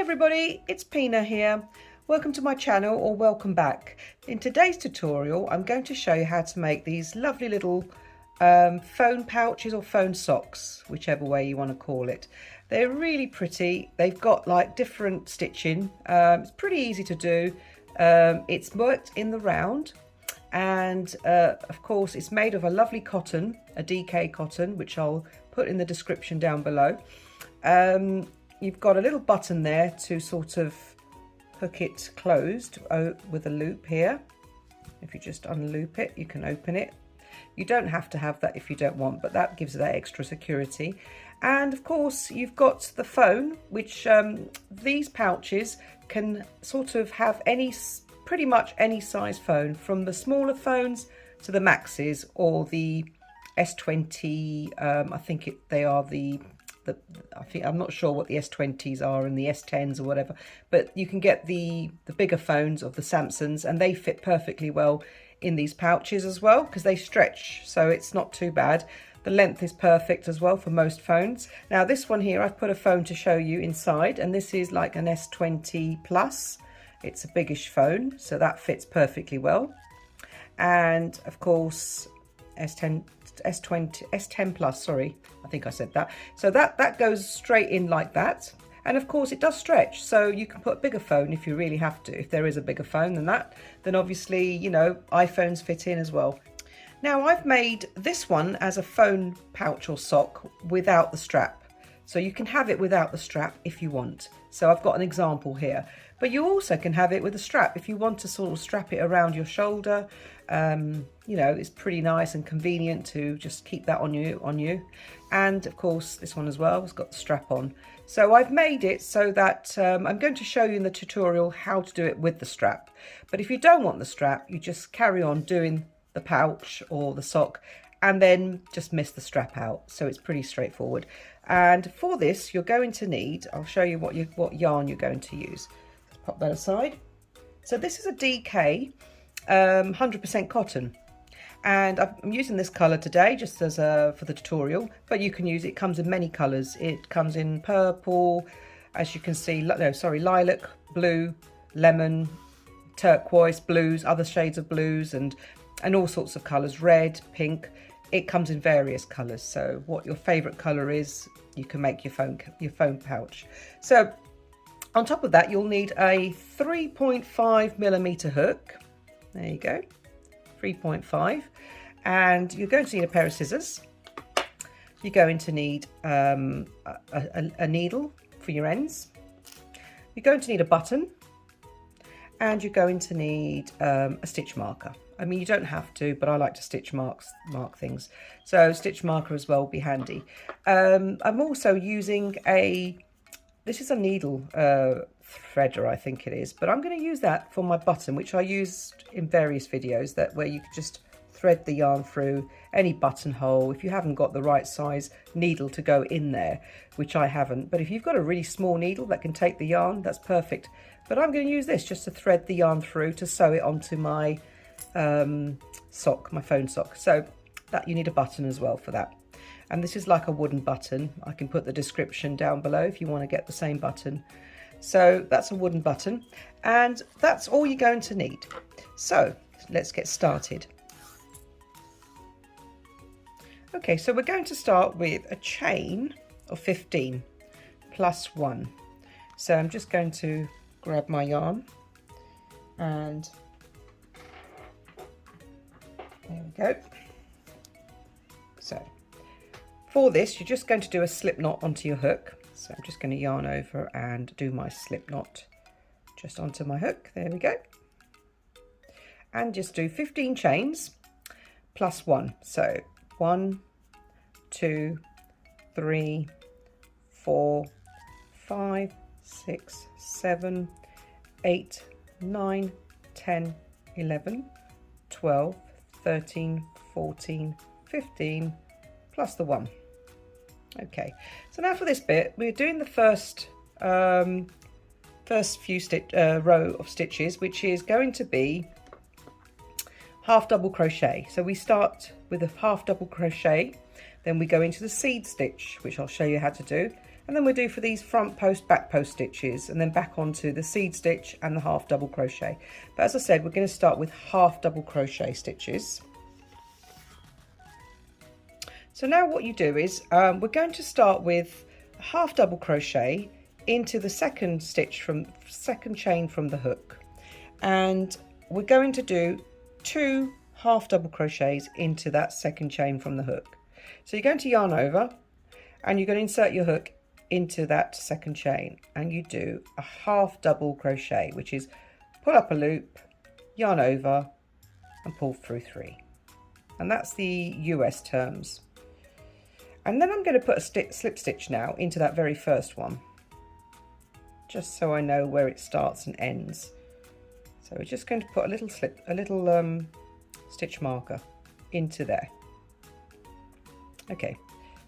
everybody, it's Pina here. Welcome to my channel, or welcome back. In today's tutorial I'm going to show you how to make these lovely little phone pouches or phone socks, whichever way you want to call it. They're really pretty. They've got like different stitching. It's pretty easy to do. It's worked in the round, and of course it's made of a lovely cotton, a DK cotton, which I'll put in the description down below. You've got a little button there to sort of hook it closed with a loop here. If you just unloop it, you can open it. You don't have to have that if you don't want, but that gives it that extra security. And of course you've got the phone, which these pouches can sort of have pretty much any size phone, from the smaller phones to the maxes, or the S20. I think they are I'm not sure what the S20s are and the S10s or whatever, but you can get the bigger phones of the Samsungs, and they fit perfectly well in these pouches as well, because they stretch, so it's not too bad. The length is perfect as well for most phones. Now this one here, I've put a phone to show you inside, and this is like an S20 Plus. It's a biggish phone, so that fits perfectly well. And of course S10 Plus, sorry, I think I said that. So that goes straight in like that. And of course it does stretch, so you can put a bigger phone if you really have to. If there is a bigger phone than that, then obviously, you know, iPhones fit in as well. Now I've made this one as a phone pouch or sock without the strap. So you can have it without the strap if you want. So I've got an example here. But you also can have it with a strap if you want to sort of strap it around your shoulder. You know, it's pretty nice and convenient to just keep that on you. And of course this one as well has got the strap on. So I've made it so that I'm going to show you in the tutorial how to do it with the strap. But if you don't want the strap, you just carry on doing the pouch or the sock and then just miss the strap out. So it's pretty straightforward. And for this you're going to need, I'll show you what yarn you're going to use. Let's pop that aside. So this is a DK 100% cotton, and I'm using this color today just as for the tutorial, but you can use it. Comes in many colors. It comes in purple, as you can see, lilac, blue, lemon, turquoise, blues, other shades of blues, and all sorts of colors, red, pink. It comes in various colors, so what your favorite color is, you can make your phone pouch. So on top of that, you'll need a 3.5mm hook. There you go, 3.5, and you're going to need a pair of scissors. You're going to need a needle for your ends. You're going to need a button, and you're going to need a stitch marker. I mean, you don't have to, but I like to mark things, so stitch marker as well will be handy. I'm also using this is a needle threader, I think it is, but I'm going to use that for my button, which I used in various videos, where you could just thread the yarn through any buttonhole if you haven't got the right size needle to go in there, which I haven't. But if you've got a really small needle that can take the yarn, that's perfect. But I'm going to use this just to thread the yarn through to sew it onto my sock, my phone sock. So that you need a button as well for that. And this is like a wooden button. I can put the description down below if you want to get the same button. So that's a wooden button, and that's all you're going to need. So let's get started. Okay, so we're going to start with a chain of 15 plus 1. So I'm just going to grab my yarn, and there we go. So for this, you're just going to do a slip knot onto your hook. So I'm just going to yarn over and do my slip knot just onto my hook. There we go. And just do 15 chains plus 1. So 1, 2, 3, 4, 5, 6, 7, 8, 9, 10, 11, 12, 13, 14, 15, plus the 1. Okay, so now for this bit, we're doing the first row of stitches, which is going to be half double crochet. So we start with a half double crochet, then we go into the seed stitch, which I'll show you how to do, And then we'll do for these front post, back post stitches, and then back onto the seed stitch and the half double crochet. But as I said, we're going to start with half double crochet stitches. So now what you do is we're going to start with half double crochet into the second stitch from second chain from the hook, and we're going to do 2 half double crochets into that second chain from the hook. So you're going to yarn over and you're going to insert your hook into that second chain, and you do a half double crochet, which is pull up a loop, yarn over and pull through 3, and that's the US terms. And then I'm going to put a slip stitch now into that very first one, just so I know where it starts and ends. So we're just going to put a little stitch marker into there. Okay,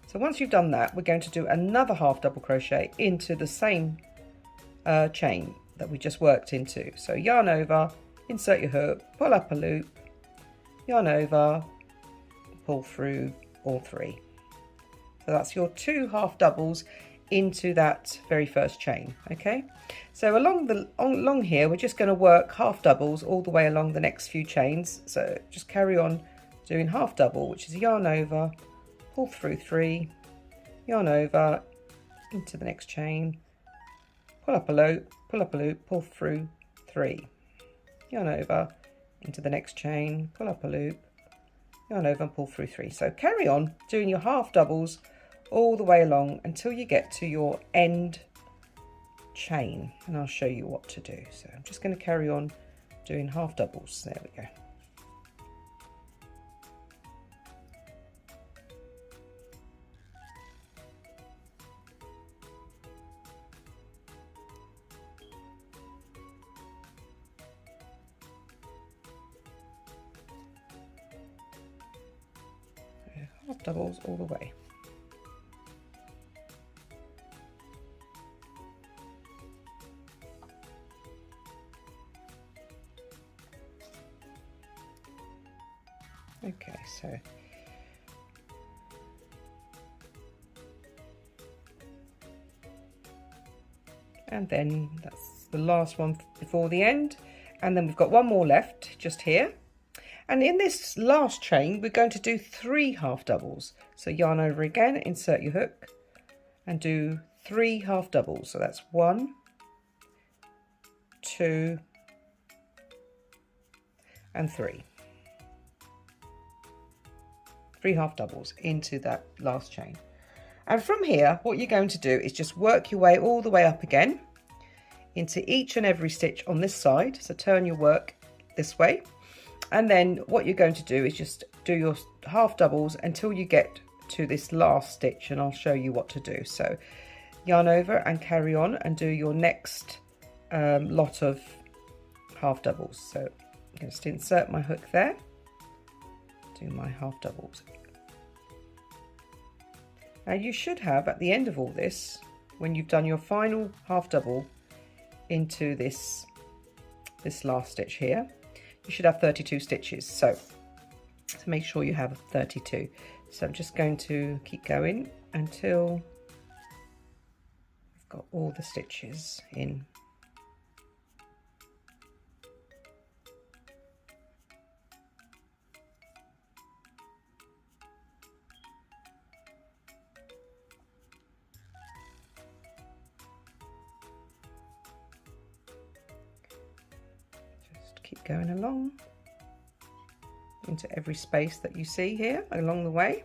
so once you've done that, we're going to do another half double crochet into the same chain that we just worked into. So yarn over, insert your hook, pull up a loop, yarn over, pull through all 3. So that's your 2 half doubles into that very first chain. Okay, so along here we're just going to work half doubles all the way along the next few chains. So just carry on doing half double, which is yarn over, pull through 3, yarn over into the next chain, pull up a loop, pull through 3, yarn over into the next chain, pull up a loop, yarn over and pull through 3. So carry on doing your half doubles all the way along until you get to your end chain, and I'll show you what to do. So I'm just going to carry on doing half doubles. There we go. Half doubles all the way. Okay, so and then that's the last one before the end, and then we've got one more left just here, and in this last chain we're going to do 3 half doubles. So yarn over again, insert your hook and do 3 half doubles. So that's 1, 2 and 3. 3 half doubles into that last chain. And from here what you're going to do is just work your way all the way up again into each and every stitch on this side. So turn your work this way, and then what you're going to do is just do your half doubles until you get to this last stitch, and I'll show you what to do. So yarn over and carry on and do your next lot of half doubles. So I'm going to insert my hook there, do my half doubles. Now you should have, at the end of all this, when you've done your final half double into this last stitch here, you should have 32 stitches. So make sure you have 32. So I'm just going to keep going until I've got all the stitches in. Keep going along into every space that you see here along the way.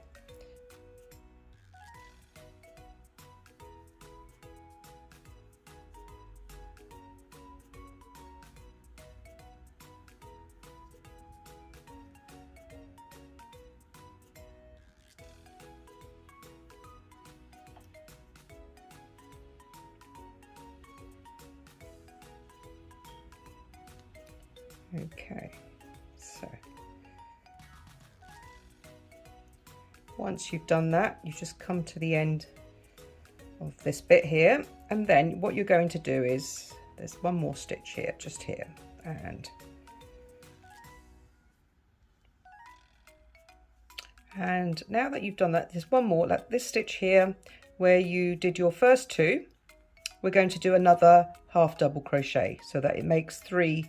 Okay, so once you've done that, you just come to the end of this bit here, and then what you're going to do is there's one more stitch here, just here, and now that you've done that, there's one more, like this stitch here, where you did your first 2, we're going to do another half double crochet so that it makes 3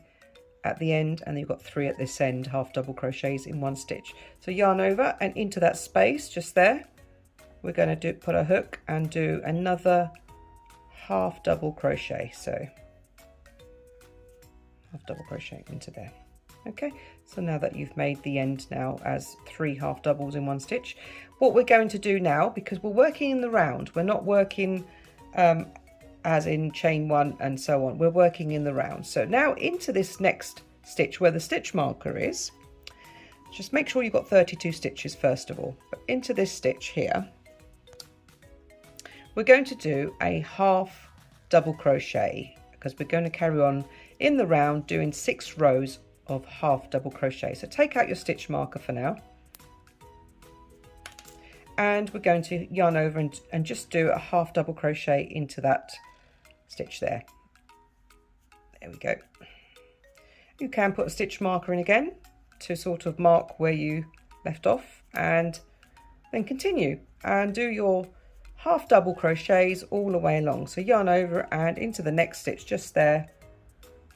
at the end, and you've got 3 at this end, half double crochets in 1 stitch. So yarn over and into that space just there, we're going to put a hook and do another half double crochet. So half double crochet into there. Okay, so now that you've made the end now as 3 half doubles in 1 stitch, what we're going to do now, because we're working in the round, we're not working as in chain 1 and so on, we're working in the round. So now into this next stitch where the stitch marker is, just make sure you've got 32 stitches first of all. But into this stitch here, we're going to do a half double crochet, because we're going to carry on in the round doing 6 rows of half double crochet. So take out your stitch marker for now, and we're going to yarn over and just do a half double crochet into that stitch there. There we go. You can put a stitch marker in again to sort of mark where you left off, and then continue and do your half double crochets all the way along. So yarn over and into the next stitch just there,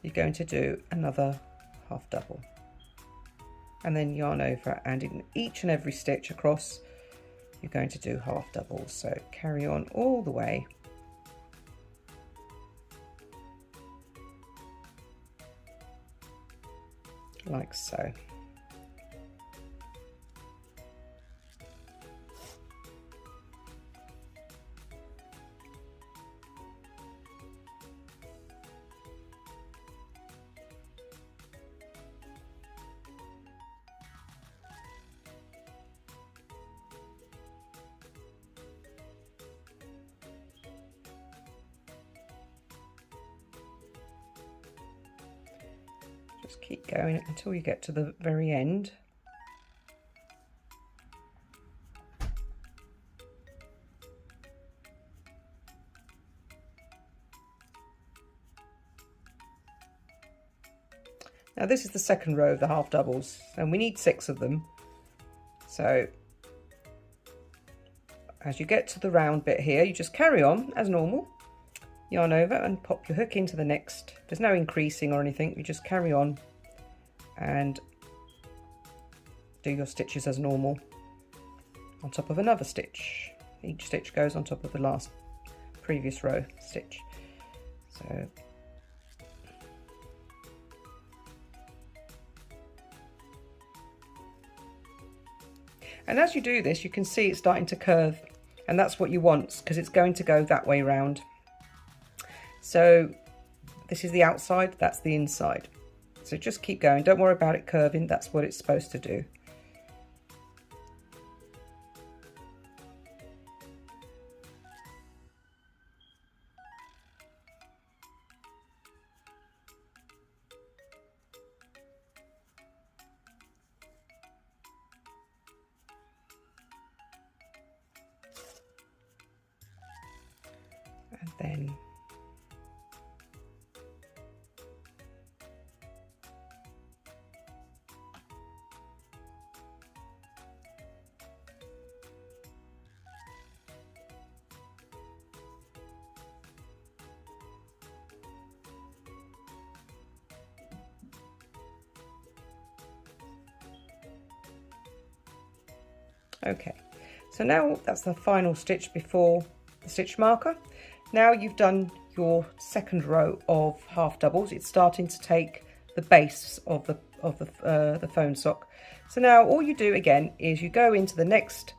you're going to do another half double, and then yarn over, and in each and every stitch across you're going to do half doubles. So carry on all the way. Like so. Just keep going until you get to the very end. Now this is the second row of the half doubles, and we need 6 of them. So as you get to the round bit here, you just carry on as normal. Yarn over and pop your hook into the next. There's no increasing or anything, you just carry on and do your stitches as normal on top of another stitch. Each stitch goes on top of the last previous row stitch. So and as you do this, you can see it's starting to curve, and that's what you want, because it's going to go that way round. So this is the outside, that's the inside. So just keep going, don't worry about it curving, that's what it's supposed to do. And then okay, so now that's the final stitch before the stitch marker. Now you've done your second row of half doubles. It's starting to take the base of the phone sock. So now all you do again is you go into the next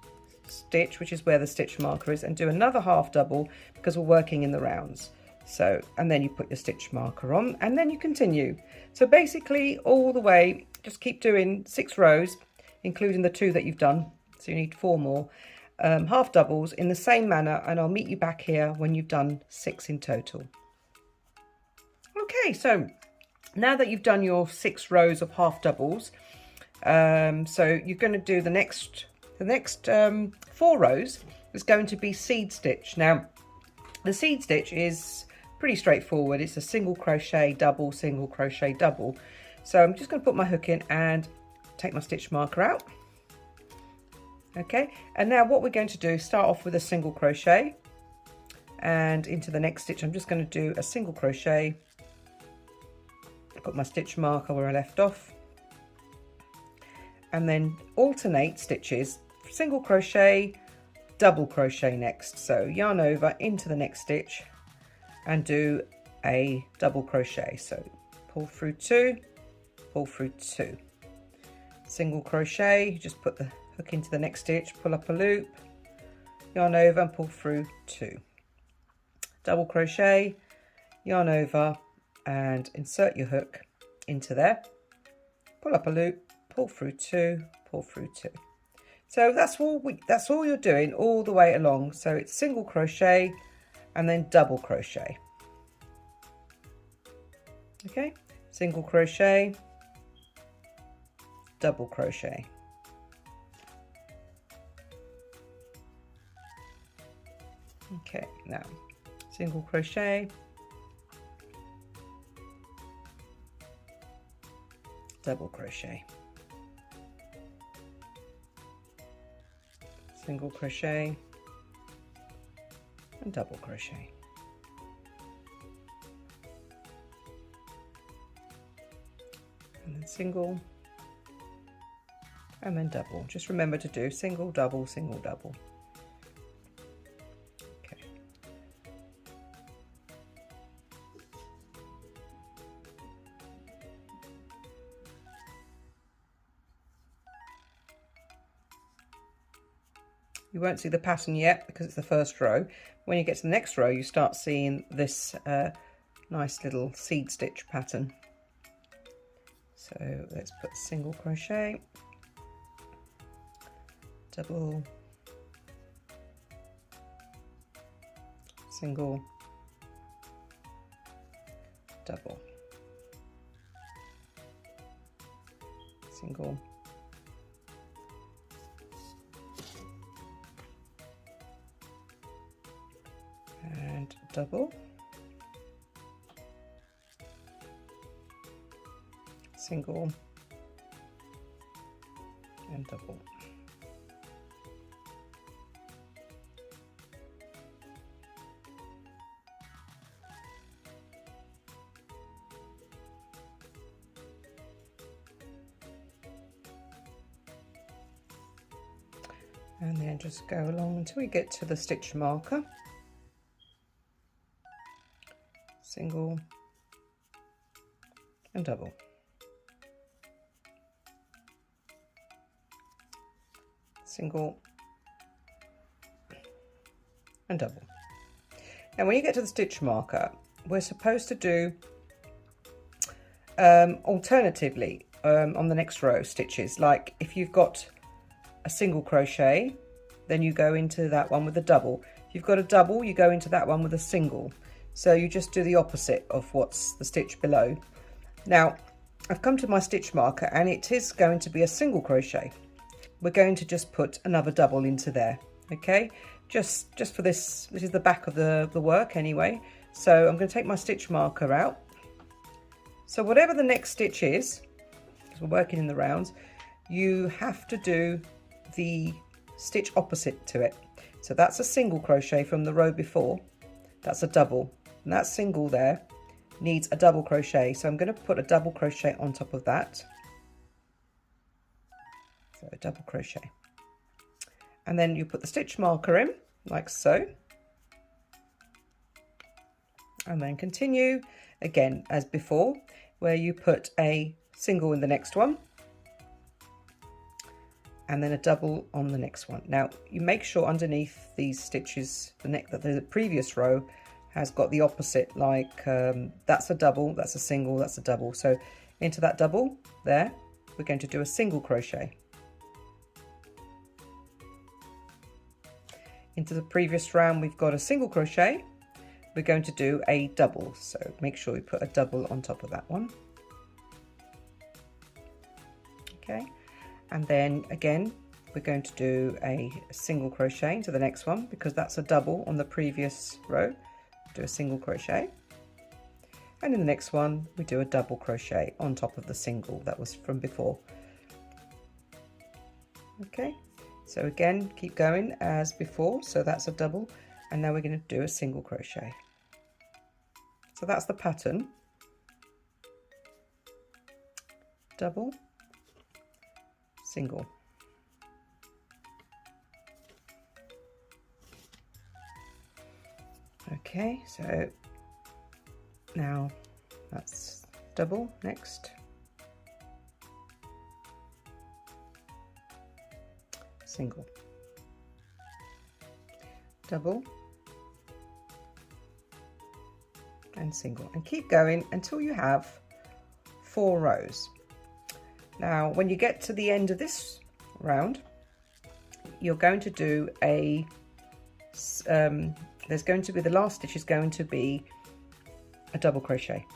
stitch, which is where the stitch marker is, and do another half double, because we're working in the rounds. So, and then you put your stitch marker on, and then you continue. So basically all the way, just keep doing 6 rows, including the 2 that you've done. So you need 4 more. Half doubles in the same manner, and I'll meet you back here when you've done 6 in total. Okay, so now that you've done your 6 rows of half doubles, so you're going to do the next 4 rows is going to be seed stitch. Now the seed stitch is pretty straightforward. It's a single crochet double, single crochet double. So I'm just going to put my hook in and take my stitch marker out. Okay, and now what we're going to do, start off with a single crochet, and into the next stitch I'm just going to do a single crochet, put my stitch marker where I left off, and then alternate stitches, single crochet, double crochet next. So yarn over into the next stitch and do a double crochet. So pull through 2, pull through 2, single crochet, just put the hook into the next stitch, pull up a loop, yarn over and pull through 2, double crochet, yarn over and insert your hook into there, pull up a loop, pull through 2, pull through 2. So that's all you're doing all the way along. So it's single crochet and then double crochet. Okay, single crochet, double crochet. Okay, now single crochet, double crochet, single crochet and double crochet. And then single and then double. Just remember to do single, double, single, double. Okay. You won't see the pattern yet because it's the first row. When you get to the next row, you start seeing this nice little seed stitch pattern. So let's put single crochet, double, single, double, single, and double, single and double. And then just go along until we get to the stitch marker. Single and double. Single and double. And when you get to the stitch marker, we're supposed to do alternatively on the next row stitches. Like if you've got a single crochet, then you go into that one with a double. If you've got a double, you go into that one with a single. So you just do the opposite of what's the stitch below. Now I've come to my stitch marker and it is going to be a single crochet. We're going to just put another double into there. Okay, just for this is the back of the work anyway. So I'm going to take my stitch marker out. So whatever the next stitch is, because we're working in the rounds, you have to do the stitch opposite to it. So that's a single crochet from the row before, that's a double, and that single there needs a double crochet. So I'm going to put a double crochet on top of that. So a double crochet, and then you put the stitch marker in like so, and then continue again as before, where you put a single in the next one and then a double on the next one. Now you make sure underneath these stitches the previous row has got the opposite, like that's a double, that's a single, that's a double. So into that double there we're going to do a single crochet. Into the previous round we've got a single crochet, we're going to do a double, so make sure we put a double on top of that one. Okay, and then again we're going to do a single crochet into the next one because that's a double on the previous row. Do a single crochet, and in the next one we do a double crochet on top of the single that was from before. Okay, So again, keep going as before. So that's a double, and now we're going to do a single crochet. So that's the pattern. Double, single. Okay, so now that's double. Next, single, double, and single, and keep going until you have 4 rows. Now when you get to the end of this round, you're going to do a there's going to be, the last stitch is going to be a double crochet.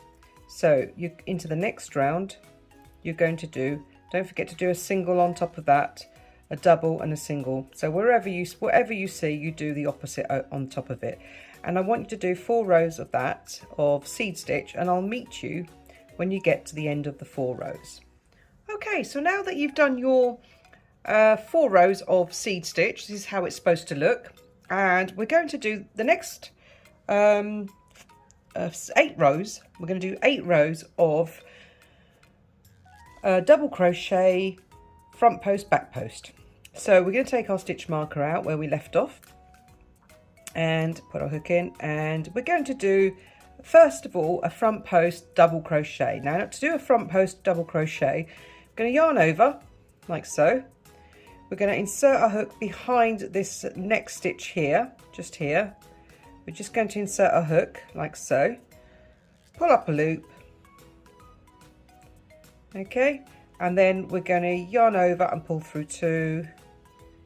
So you into the next round, you're going to do, don't forget to do a single on top of that, a double and a single. So whatever you see, you do the opposite on top of it. And I want you to do 4 rows of that, of seed stitch, and I'll meet you when you get to the end of the 4 rows. Okay, so now that you've done your 4 rows of seed stitch, this is how it's supposed to look. And we're going to do the next 8 rows. We're going to do 8 rows of double crochet, front post, back post. So we're going to take our stitch marker out where we left off and put our hook in, and we're going to do, first of all, a front post double crochet. Now to do a front post double crochet, I'm going to yarn over like so. We're going to insert our hook behind this next stitch here, just here. We're just going to insert a hook like so, pull up a loop, okay, and then we're going to yarn over and pull through 2,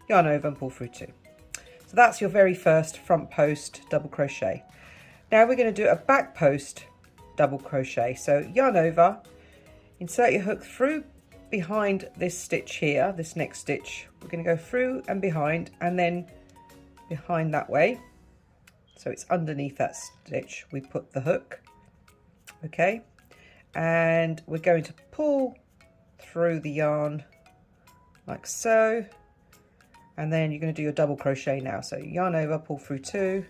yarn over and pull through 2. So that's your very first front post double crochet. Now we're going to do a back post double crochet. So yarn over, insert your hook through behind this stitch here, this next stitch. We're going to go through and behind, and then behind that way. So it's underneath that stitch we put the hook, okay, and we're going to pull through the yarn like so, and then you're going to do your double crochet now. So yarn over, pull through 2,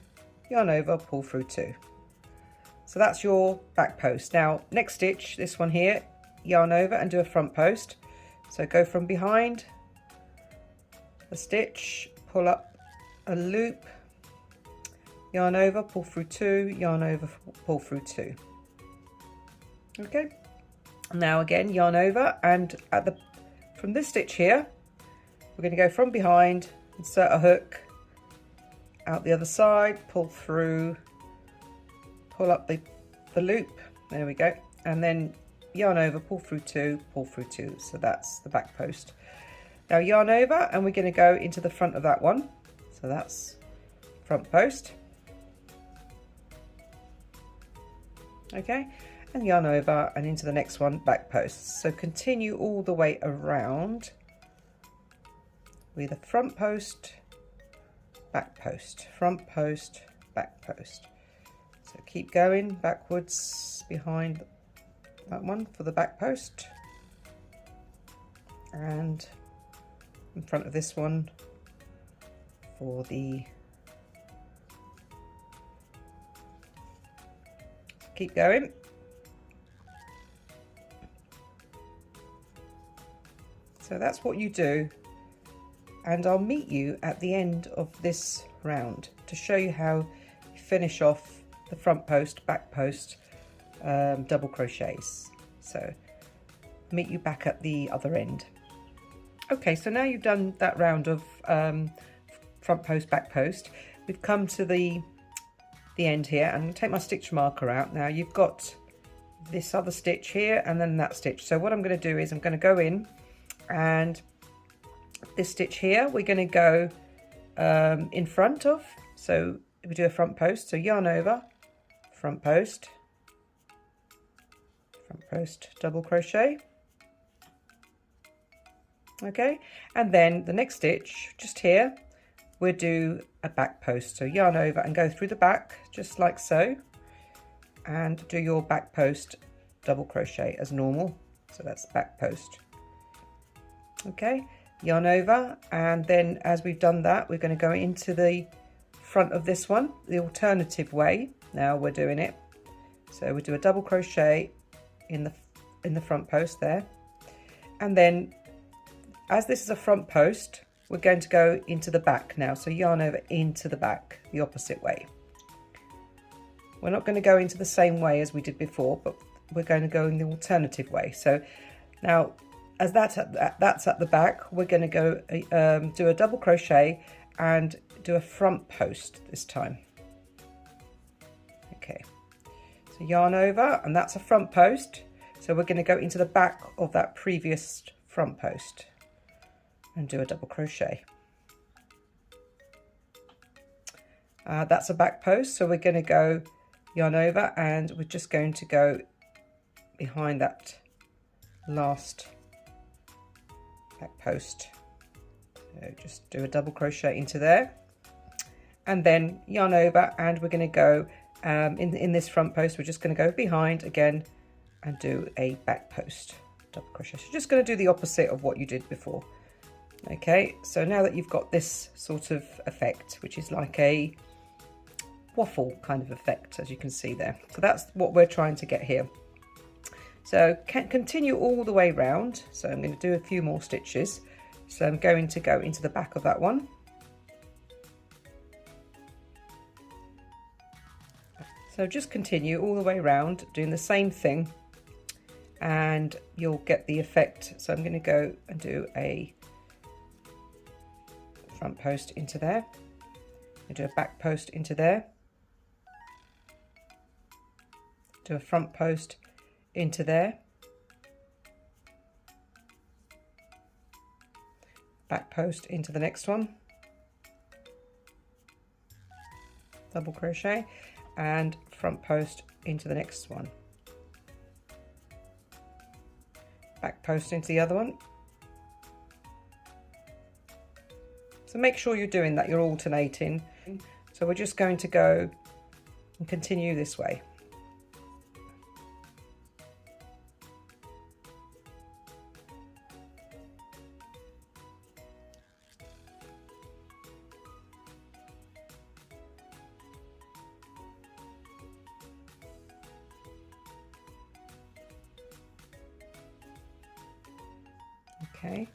yarn over, pull through 2. So that's your back post. Now next stitch, this one here, yarn over and do a front post. So go from behind the stitch, pull up a loop, yarn over, pull through 2, yarn over, pull through 2. Okay, now again yarn over, and from this stitch here we're going to go from behind, insert a hook out the other side, pull through, pull up the loop, there we go, and then yarn over, pull through 2, pull through 2. So that's the back post. Now yarn over, and we're going to go into the front of that one. So that's front post, okay, and yarn over and into the next one, back post. So continue all the way around with a front post, back post, front post, back post. So keep going backwards behind that one for the back post, and in front of this one for the, keep going. So that's what you do, and I'll meet you at the end of this round to show you how you finish off the front post, back post double crochets. So meet you back at the other end. Okay, so now you've done that round of front post, back post, we've come to the end here, and I'm going to take my stitch marker out. Now you've got this other stitch here and then that stitch. So what I'm going to do is I'm going to go in, and this stitch here we're going to go in front of, so we do a front post, so yarn over, front post, double crochet, okay, and then the next stitch just here we'll do a back post, so yarn over and go through the back just like so, and do your back post double crochet as normal. So that's back post, okay, yarn over, and then as we've done that, we're going to go into the front of this one the alternative way. Now we're doing it, so we do a double crochet in the front post there, and then as this is a front post, we're going to go into the back now, so yarn over into the back the opposite way. We're not going to go into the same way as we did before, but we're going to go in the alternative way. So now as that's at the back, we're going to go do a double crochet and do a front post this time. Okay, so yarn over, and that's a front post, so we're going to go into the back of that previous front post and do a double crochet. That's a back post, so we're going to go yarn over, and we're just going to go behind that last back post. So just do a double crochet into there, and then yarn over, and we're going to go in this front post, we're just going to go behind again and do a back post double crochet. So just going to do the opposite of what you did before. Okay, so now that you've got this sort of effect, which is like a waffle kind of effect, as you can see there, so that's what we're trying to get here. So continue all the way round. So I'm going to do a few more stitches, so I'm going to go into the back of that one, so just continue all the way around doing the same thing and you'll get the effect. So I'm going to go and do a front post into there, and do a back post into there, do a front post into there, back post into the next one, double crochet, and front post into the next one, back post into the other one. So make sure you're doing that, you're alternating. So we're just going to go and continue this way. Okay,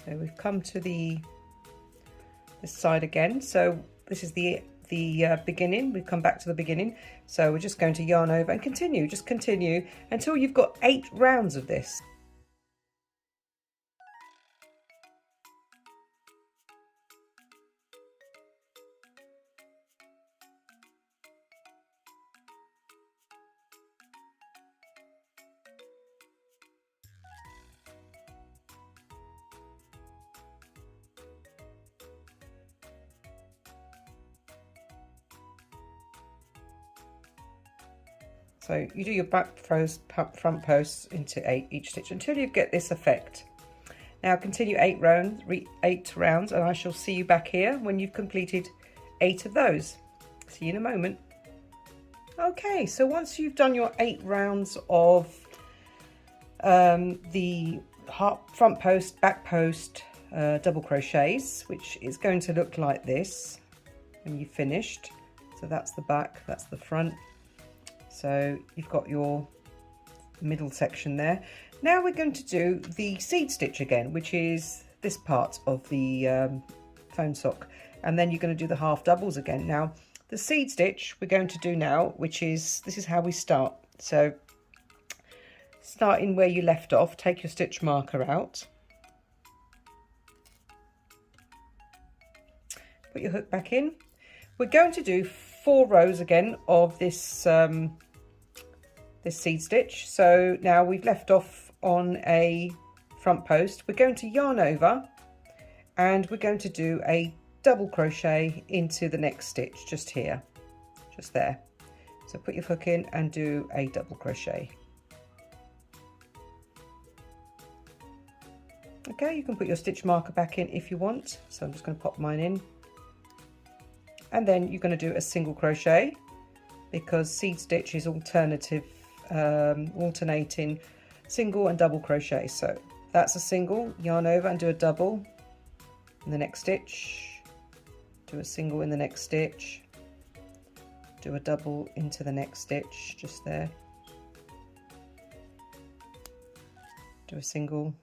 so we've come to this side again. So this is the beginning. We've come back to the beginning. So we're just going to yarn over and continue. Just continue until you've got 8 rounds of this. So you do your back post, front posts into 8 each stitch until you get this effect. Now continue 8 rounds, and I shall see you back here when you've completed 8 of those. See you in a moment. Okay, so once you've done your 8 rounds of the front post, back post, double crochets, which is going to look like this when you've finished. So that's the back, that's the front. So you've got your middle section there. Now we're going to do the seed stitch again, which is this part of the phone sock, and then you're going to do the half doubles again. Now the seed stitch we're going to do now, this is how we start. So starting where you left off, take your stitch marker out, put your hook back in. We're going to do 4 rows again of this this seed stitch. So now we've left off on a front post. We're going to yarn over, and we're going to do a double crochet into the next stitch just here, just there. So put your hook in and do a double crochet. Okay, you can put your stitch marker back in if you want. So I'm just going to pop mine in, and then you're going to do a single crochet, because seed stitch is alternating single and double crochet. So that's a single, yarn over and do a double in the next stitch, do a single in the next stitch, do a double into the next stitch just there, do a single,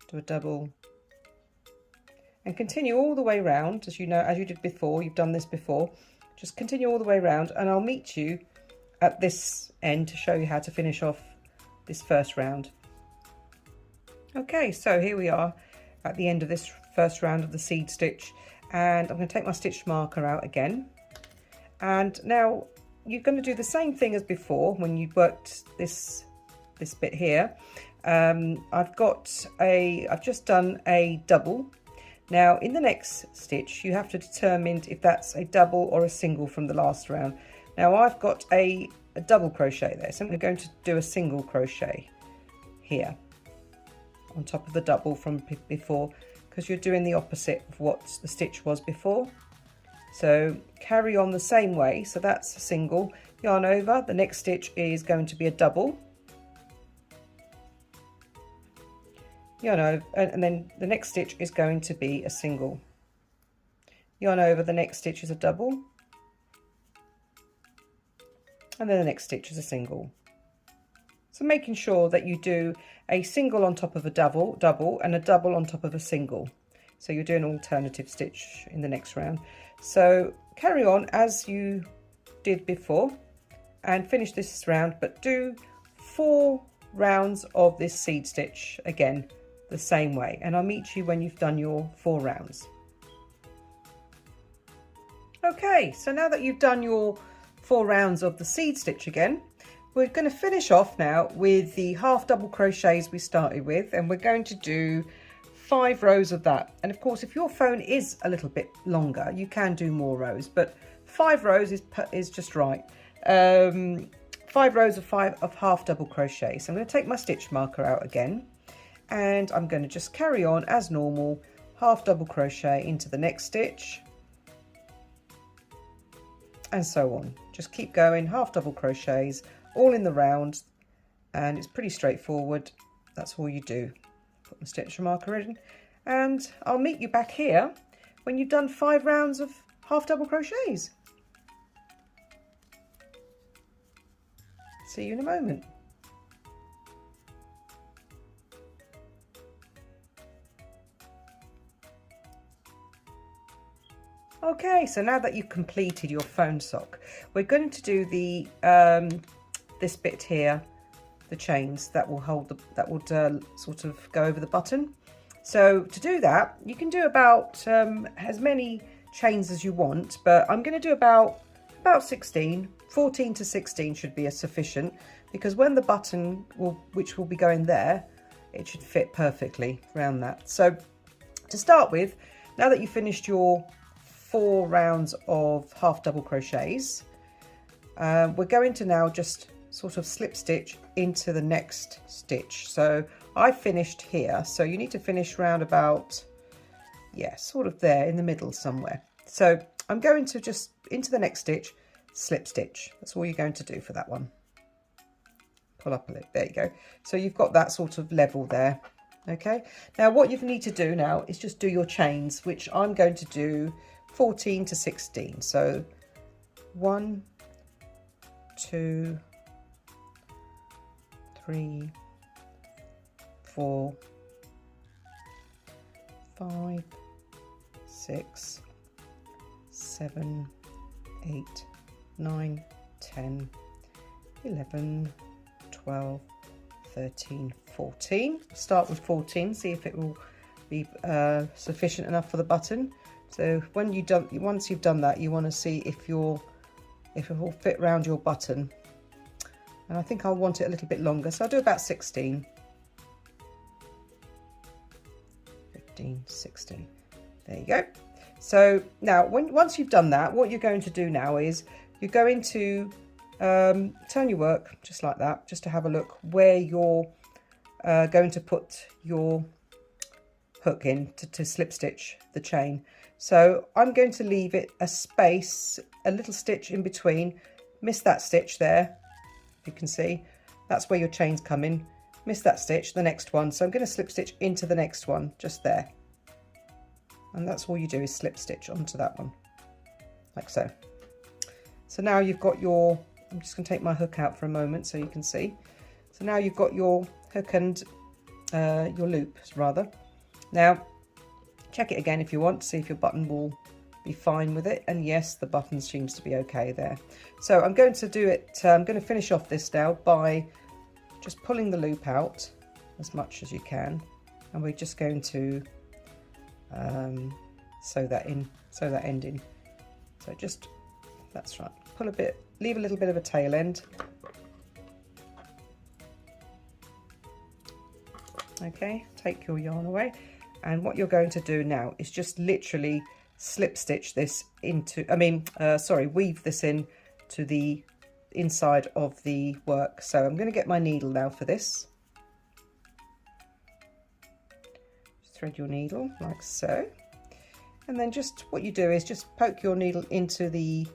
do a double, and continue all the way round. As you know, as you did before, you've done this before, just continue all the way around, and I'll meet you at this end to show you how to finish off this first round. Okay, so here we are at the end of this first round of the seed stitch, and I'm going to take my stitch marker out again, and now you're going to do the same thing as before when you worked this bit here. I've just done a double. Now in the next stitch you have to determine if that's a double or a single from the last round. Now I've got a double crochet there, so I'm going to do a single crochet here on top of the double from before, because you're doing the opposite of what the stitch was before. So carry on the same way. So that's a single, yarn over, the next stitch is going to be a double, yarn over, and then the next stitch is going to be a single, yarn over, the next stitch is a double, and then the next stitch is a single. So making sure that you do a single on top of a double and a double on top of a single. So you're doing an alternative stitch in the next round. So carry on as you did before and finish this round, but do 4 rounds of this seed stitch again the same way, and I'll meet you when you've done your 4 rounds. Okay, so now that you've done your 4 rounds of the seed stitch again, we're going to finish off now with the half double crochets we started with, and we're going to do 5 rows of that. And of course, if your phone is a little bit longer, you can do more rows, but 5 rows is just right. 5 rows of half double crochet. So I'm going to take my stitch marker out again, and I'm going to just carry on as normal, half double crochet into the next stitch, and so on. Just keep going, half double crochets all in the round, and it's pretty straightforward. That's all you do. Put my stitch marker in, and I'll meet you back here when you've done 5 rounds of half double crochets. See you in a moment. Okay, so now that you've completed your phone sock, we're going to do the this bit here, the chains that will hold that would sort of go over the button. So to do that, you can do about as many chains as you want, but I'm going to do about 16. 14 to 16 should be sufficient, because when the button which will be going there, it should fit perfectly around that. So to start with, now that you've finished your 4 rounds of half double crochets, we're going to now just sort of slip stitch into the next stitch. So I finished here, so you need to finish round about, yeah, sort of there in the middle somewhere. So I'm going to just into the next stitch, slip stitch. That's all you're going to do for that one. Pull up a little, there you go. So you've got that sort of level there. Okay, now what you need to do now is just do your chains, which I'm going to do 14 to 16. So 1, 2, 3, 4, 5, 6, 7, 8, 9, 10, 11, 12, 13, 14. Start with 14, see if it will be sufficient enough for the button. So when once you've done that, you want to see if it will fit around your button. And I think I'll want it a little bit longer, so I'll do about 16. 15, 16. There you go. So now once you've done that, what you're going to do now is you're going to turn your work just like that, just to have a look where you're going to put your hook in to slip stitch the chain. So I'm going to leave it a space, a little stitch in between, miss that stitch there, you can see, That's where your chains come in. Miss that stitch, the next one. So I'm going to slip stitch into the next one, just there. And that's all you do is slip stitch onto that one, like so. So now you've got your, I'm just going to take my hook out for a moment so you can see. So now you've got your hook and your loop rather. Now check it again if you want to see if your button will be fine with it, and yes, the button seems to be okay there. So I'm going to do it, I'm going to finish off this now by just pulling the loop out as much as you can, and we're just going to sew that end in. So just, that's right, pull a bit, leave a little bit of a tail end. Okay, take your yarn away, and what you're going to do now is just literally slip stitch this into, weave this in to the inside of the work. So I'm going to get my needle now for this. Thread your needle like so, and then just what you do is just poke your needle into the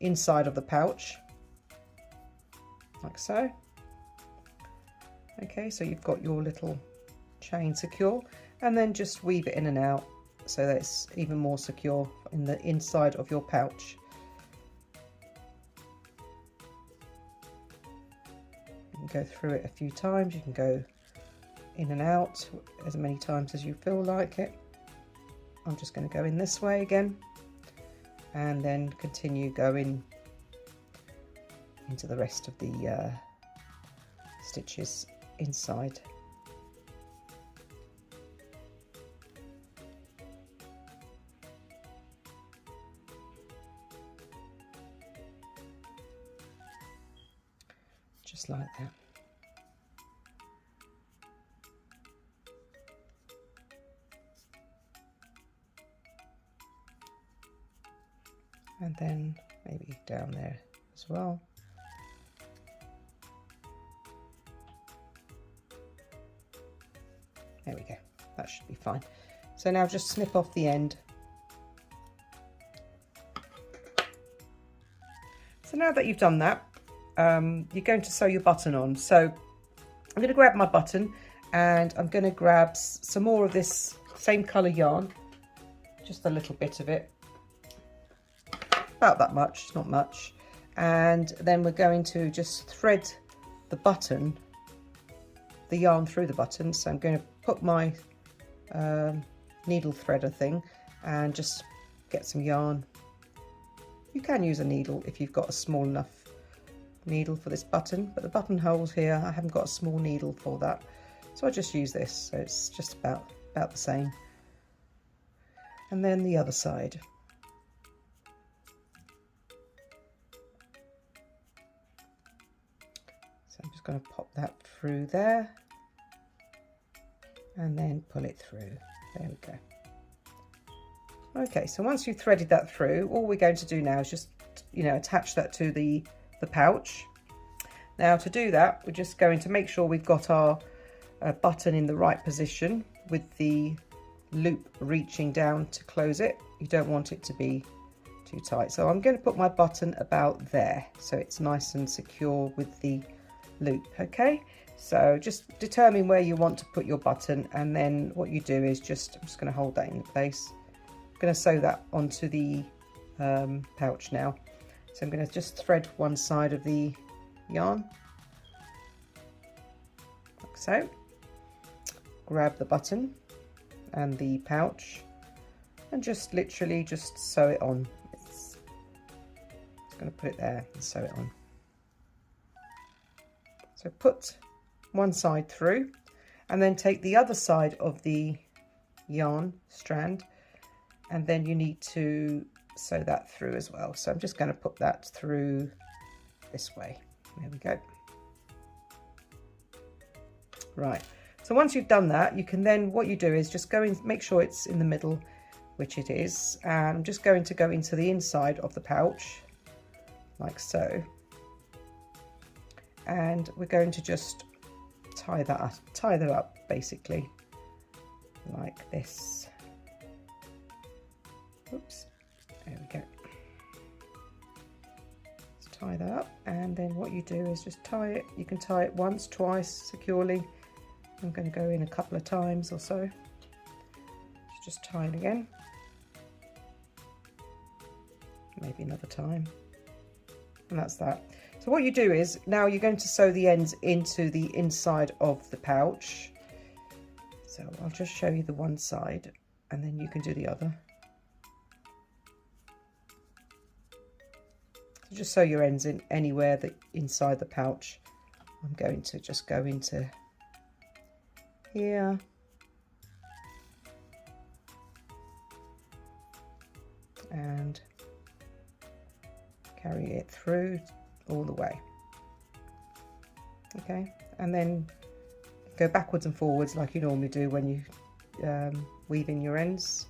inside of the pouch like so. Okay, so you've got your little chain secure, and then just weave it in and out so that it's even more secure in the inside of your pouch. You can go through it a few times, you can go in and out as many times as you feel like it. I'm just going to go in this way again and then continue going into the rest of the stitches inside. Just like that. And then maybe down there as well. There we go, that should be fine. So now just snip off the end. So now that you've done that, you're going to sew your button on. So I'm going to grab my button and I'm going to grab some more of this same colour yarn, just a little bit of it, about that much, not much, and then we're going to just thread the button, the yarn through the button. So I'm going to put my needle threader thing and just get some yarn. You can use a needle if you've got a small enough needle for this button, but the buttonholes here, I haven't got a small needle for that, so I just use this, so it's just about the same. And then the other side. So I'm just going to pop that through there and then pull it through. There we go. Okay, so once you've threaded that through, all we're going to do now is just, attach that to the pouch. Now to do that, we're just going to make sure we've got our button in the right position with the loop reaching down to close it. You don't want it to be too tight. So I'm going to put my button about there so it's nice and secure with the loop. Okay, so just determine where you want to put your button, and then what you do is I'm just going to hold that in place. I'm going to sew that onto the pouch now. So I'm going to just thread one side of the yarn, like so. Grab the button and the pouch and just literally just sew it on. It's going to put it there and sew it on. So put one side through and then take the other side of the yarn strand, and then you need to sew that through as well. So I'm just going to put that through this way. There we go. Right, so once you've done that, you can then, what you do is just go in, make sure it's in the middle, which it is, and I'm just going to go into the inside of the pouch like so, and we're going to just tie that up basically like this. Oops, there we go. Let's tie that up, and then what you do is just tie it. You can tie it once, twice securely. I'm going to go in a couple of times or so. Just tie it again, maybe another time, and that's that. So what you do is now you're going to sew the ends into the inside of the pouch. So I'll just show you the one side and then you can do the other. So just sew your ends in anywhere that inside the pouch. I'm going to just go into here and carry it through all the way. Okay, and then go backwards and forwards like you normally do when you weave in your ends.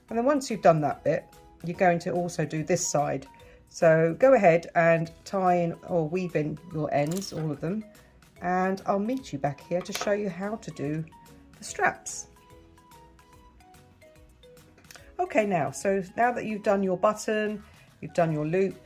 And then once you've done that bit, you're going to also do this side. So go ahead and tie in or weave in your ends, all of them, and I'll meet you back here to show you how to do the straps. Okay, now that you've done your button, you've done your loop,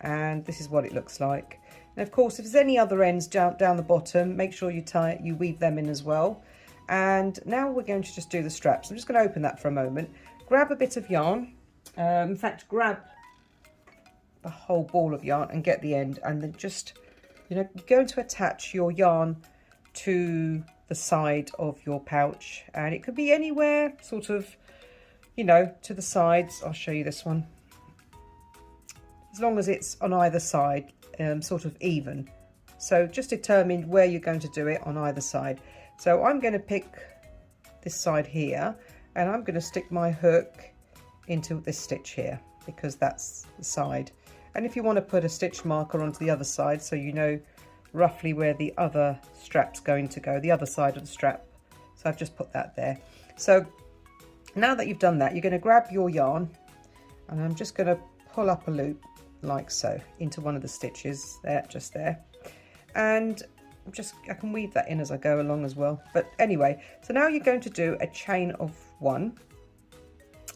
and this is what it looks like. And of course, if there's any other ends down the bottom, make sure you weave them in as well. And now we're going to just do the straps. I'm just going to open that for a moment. Grab a bit of yarn. In fact, grab the whole ball of yarn and get the end, and then just, you're going to attach your yarn to the side of your pouch, and it could be anywhere, sort of, to the sides. I'll show you this one. As long as it's on either side, sort of even. So just determine where you're going to do it on either side. So I'm going to pick this side here, and I'm going to stick my hook into this stitch here because that's the side. And if you want to put a stitch marker onto the other side so you know roughly where the other strap's going to go, the other side of the strap. So I've just put that there. So now that you've done that, you're going to grab your yarn, and I'm just going to pull up a loop like so into one of the stitches there, just there, and I can weave that in as I go along as well. But anyway, so now you're going to do a chain of 1,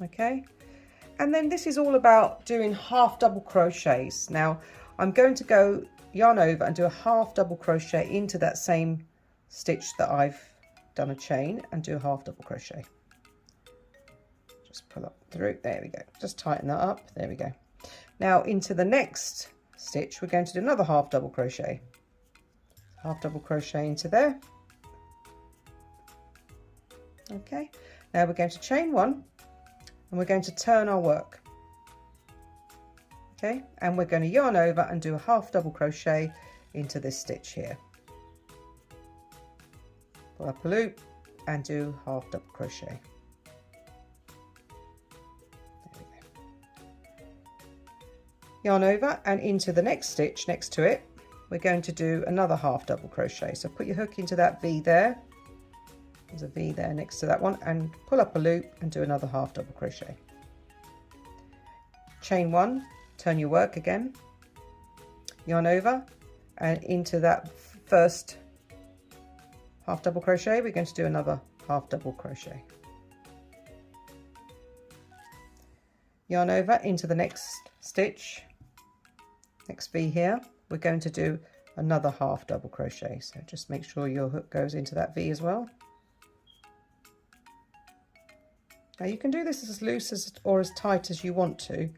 okay, and then this is all about doing half double crochets. Now I'm going to go yarn over and do a half double crochet into that same stitch that I've done a chain, and do a half double crochet. Just pull up through, there we go, just tighten that up, there we go. Now into the next stitch we're going to do another half double crochet. Half double crochet into there. Okay, now we're going to chain 1 and we're going to turn our work. Okay, and we're going to yarn over and do a half double crochet into this stitch here. Pull up a loop and do half double crochet. Yarn over and into the next stitch next to it, we're going to do another half double crochet. So put your hook into that V there, there's a V there next to that one, and pull up a loop and do another half double crochet. Chain 1, turn your work again, yarn over and into that first half double crochet we're going to do another half double crochet. Yarn over into the next stitch, next V here, we're going to do another half double crochet. So just make sure your hook goes into that V as well. Now you can do this as loose as or as tight as you want to.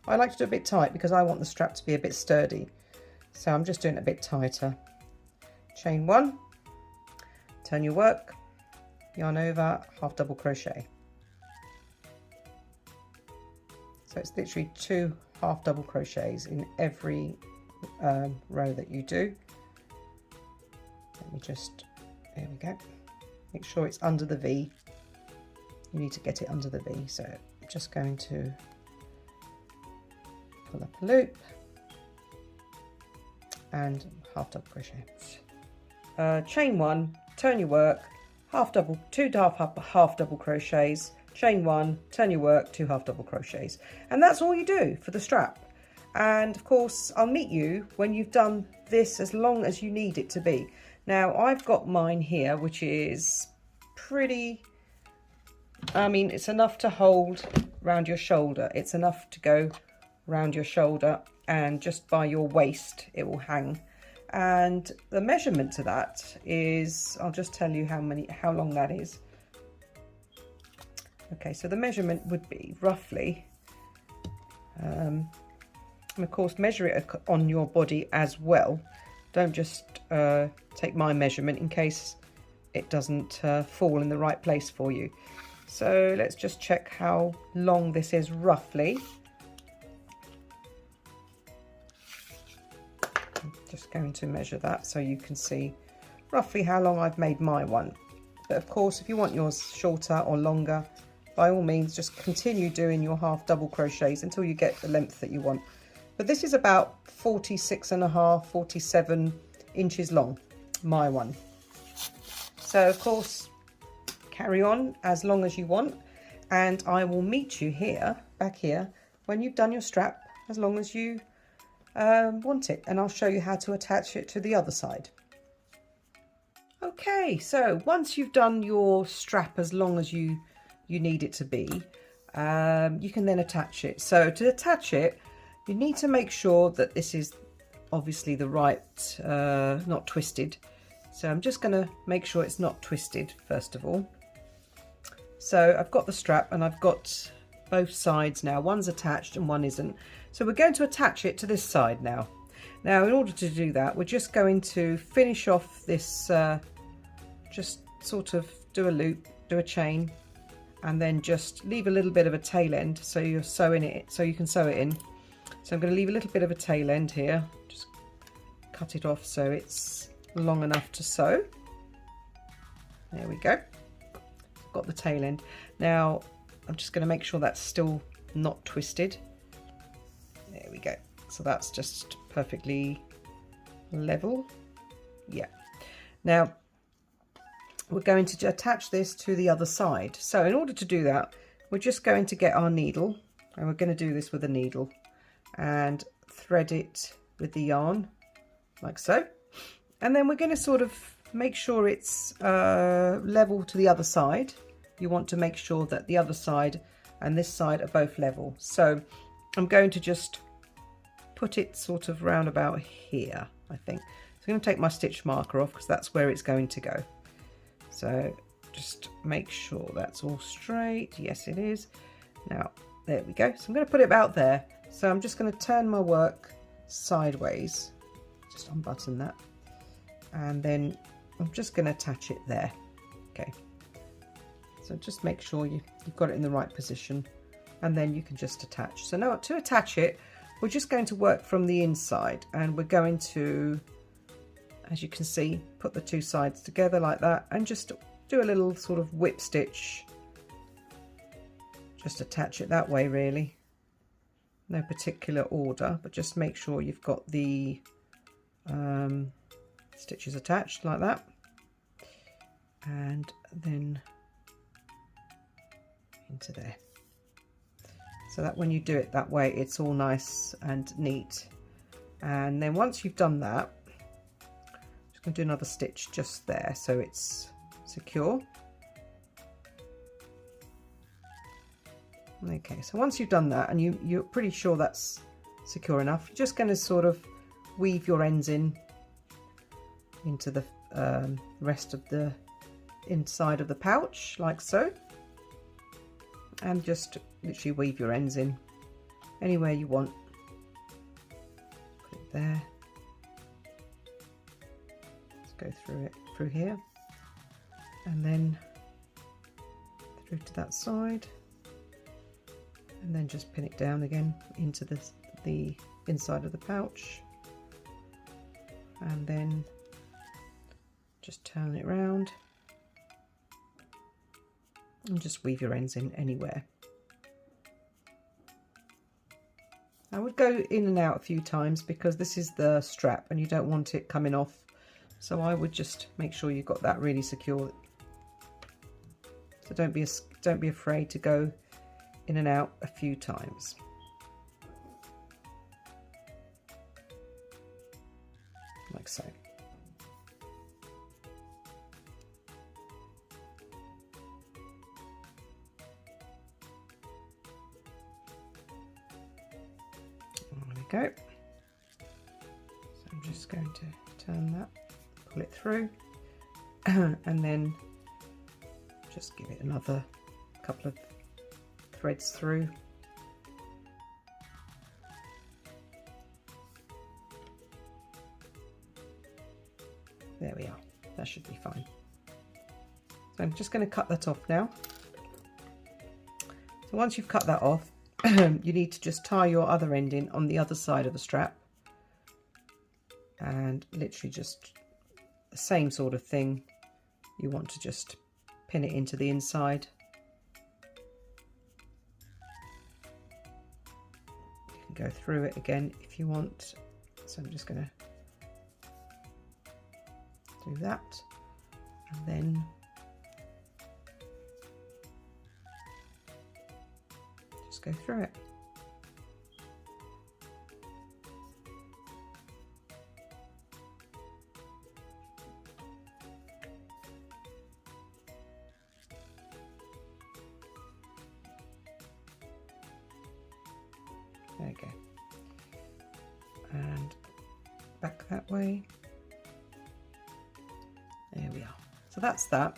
I like to do a bit tight because I want the strap to be a bit sturdy. So I'm just doing it a bit tighter. Chain 1, turn your work, yarn over, half double crochet. So it's literally 2 half double crochets in every row that you do. Let me just, there we go. Make sure it's under the V. You need to get it under the V. So I'm just going to pull up a loop and half double crochet. Chain 1, turn your work, two half double crochets, chain 1, turn your work, 2 half double crochets, and that's all you do for the strap. And of course I'll meet you when you've done this as long as you need it to be. Now I've got mine here, which is pretty I mean, it's enough to hold round your shoulder. It's enough to go round your shoulder, and just by your waist it will hang. And the measurement to that is, I'll just tell you how long that is. Okay, so the measurement would be roughly, and of course measure it on your body as well. Don't just take my measurement in case it doesn't fall in the right place for you. So let's just check how long this is roughly. I'm just going to measure that so you can see roughly how long I've made my one. But of course, if you want yours shorter or longer, by all means just continue doing your half double crochets until you get the length that you want. But this is about 46.5, 47 inches long, my one. So of course, carry on as long as you want, and I will meet you here, back here, when you've done your strap, as long as you want it, and I'll show you how to attach it to the other side. Okay, so once you've done your strap as long as you need it to be, you can then attach it. So to attach it, you need to make sure that this is obviously the right, not twisted. So I'm just going to make sure it's not twisted first of all. So I've got the strap and I've got both sides now. One's attached and one isn't. So we're going to attach it to this side now. Now, in order to do that, we're just going to finish off this, just sort of do a loop, do a chain, and then just leave a little bit of a tail end so you're sewing it, so you can sew it in. So I'm going to leave a little bit of a tail end here, just cut it off so it's long enough to sew. There we go. Got the tail end. Now I'm just going to make sure that's still not twisted. There we go. So that's just perfectly level. Yeah. Now we're going to attach this to the other side. So in order to do that, we're just going to get our needle, and we're going to do this with a needle and thread it with the yarn like so. And then we're going to sort of make sure it's level to the other side. You want to make sure that the other side and this side are both level. So I'm going to just put it sort of round about here, I think. So I'm going to take my stitch marker off because that's where it's going to go. So just make sure that's all straight. Yes, it is. Now, there we go. So I'm going to put it about there. So I'm just going to turn my work sideways, just unbutton that. And then I'm just going to attach it there. Okay. So just make sure you've got it in the right position, and then you can just attach. So now to attach it, we're just going to work from the inside, and we're going to, as you can see, put the two sides together like that and just do a little sort of whip stitch. Just attach it that way really. No particular order, but just make sure you've got the stitches attached like that, and then into there, so that when you do it that way it's all nice and neat. And then once you've done that, I'm just going to do another stitch just there so it's secure. Okay, so once you've done that and you're pretty sure that's secure enough, you're just going to sort of weave your ends into the rest of the inside of the pouch like so, and just literally weave your ends in anywhere you want. Put it there. Let's go through it through here, and then through to that side, and then just pin it down again into the inside of the pouch, and then just turn it round and just weave your ends in anywhere. I would go in and out a few times because this is the strap and you don't want it coming off, so I would just make sure you've got that really secure. So don't be afraid to go in and out a few times. Like so. go. So I'm just going to turn that, pull it through, and then just give it another couple of threads through. There we are, that should be fine. So I'm just going to cut that off now. So once you've cut that off, you need to just tie your other end in on the other side of the strap, and literally just the same sort of thing. You want to just pin it into the inside. You can go through it again if you want. So I'm just going to do that, and then just go through it. There you go, and back that way. There we are. So that's that.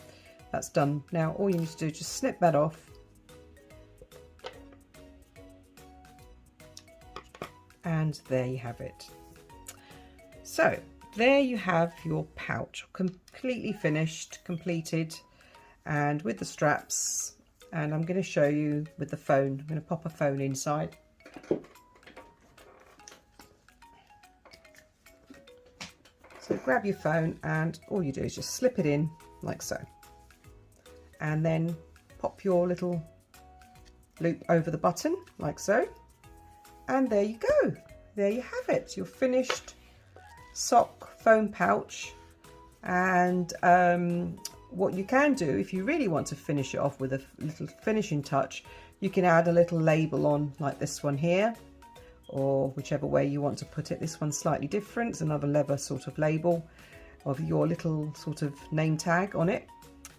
That's done. Now all you need to do is just snip that off, and there you have it. So there you have your pouch, completely finished, completed, and with the straps. And I'm going to show you with the phone. I'm going to pop a phone inside. So grab your phone, and all you do is just slip it in like so, and then pop your little loop over the button like so, and there you go. There you have it, your finished sock phone pouch. And what you can do, if you really want to finish it off with a little finishing touch, you can add a little label on like this one here, or whichever way you want to put it. This one's slightly different. It's another leather sort of label of your little sort of name tag on it,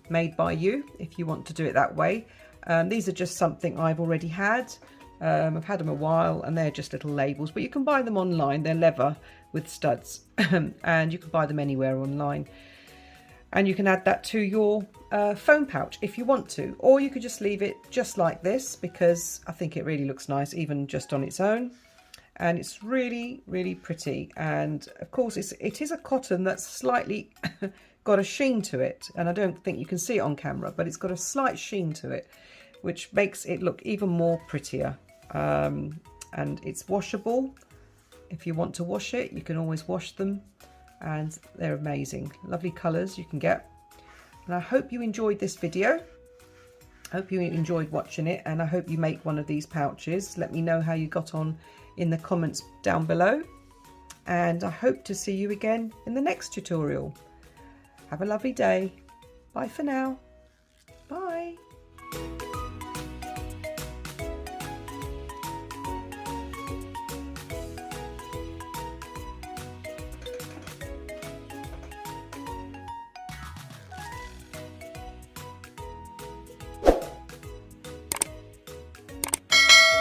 made by you, if you want to do it that way. These are just something I've already had. I've had them a while, and they're just little labels, but you can buy them online. They're leather with studs and you can buy them anywhere online, and you can add that to your phone pouch if you want to, or you could just leave it just like this, because I think it really looks nice even just on its own. And it's really, really pretty. And of course it is a cotton that's slightly got a sheen to it, and I don't think you can see it on camera, but it's got a slight sheen to it, which makes it look even more prettier. And it's washable. If you want to wash it, you can always wash them, and they're amazing. Lovely colours you can get. And I hope you enjoyed this video. I hope you enjoyed watching it, and I hope you make one of these pouches. Let me know how you got on in the comments down below, and I hope to see you again in the next tutorial. Have a lovely day. Bye for now.